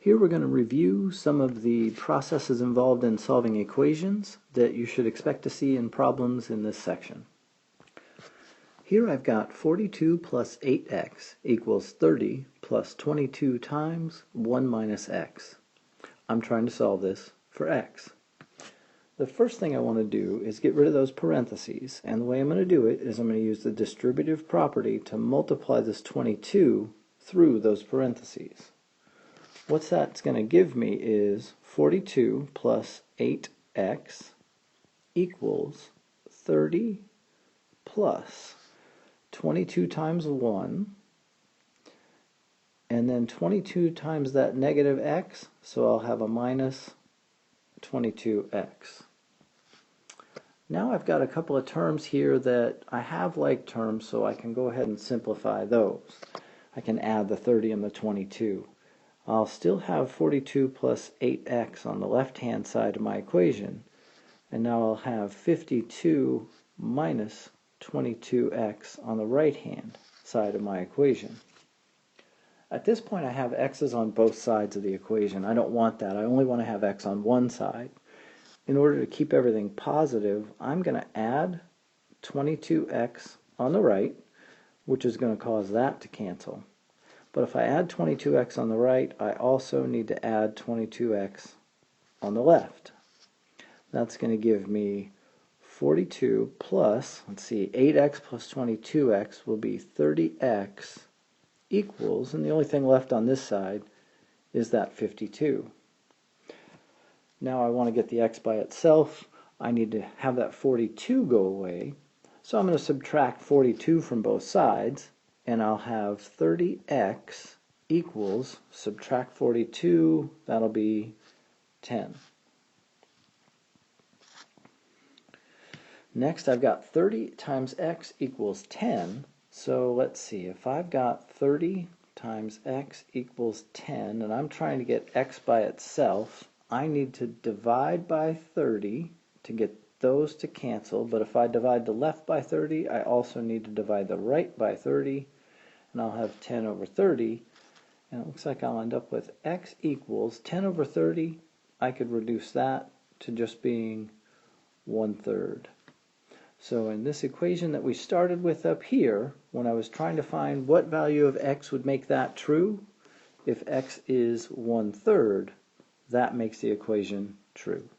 Here we're going to review some of the processes involved in solving equations that you should expect to see in problems in this section. Here I've got 42 plus 8x equals 30 plus 22 times 1 minus x. I'm trying to solve this for x. The first thing I want to do is get rid of those parentheses, and the way I'm going to do it is I'm going to use the distributive property to multiply this 22 through those parentheses. What that's going to give me is 42 plus 8x equals 30 plus 22 times 1, and then 22 times that negative x, so I'll have a minus 22x. Now I've got a couple of terms here that I have like terms, so I can go ahead and simplify those. I can add the 30 and the 22. I'll still have 42 plus 8x on the left-hand side of my equation, and now I'll have 52 minus 22x on the right-hand side of my equation. At this point I have x's on both sides of the equation. I don't want that. I only want to have x on one side. In order to keep everything positive, I'm going to add 22x on the right, which is going to cause that to cancel. But if I add 22x on the right, I also need to add 22x on the left. That's going to give me 42 plus, let's see, 8x plus 22x will be 30x equals, and the only thing left on this side is that 52. Now I want to get the x by itself. I need to have that 42 go away. So I'm going to subtract 42 from both sides, and I'll have 30x equals, subtract 42, that'll be 10. Next I've got 30 times x equals 10, so let's see, if I've got 30 times x equals 10, and I'm trying to get x by itself, I need to divide by 30 to get those to cancel, but if I divide the left by 30, I also need to divide the right by 30, and I'll have 10 over 30, and it looks like I'll end up with x equals 10 over 30. I could reduce that to just being 1/3. So in this equation that we started with up here, when I was trying to find what value of x would make that true, if x is 1/3, that makes the equation true.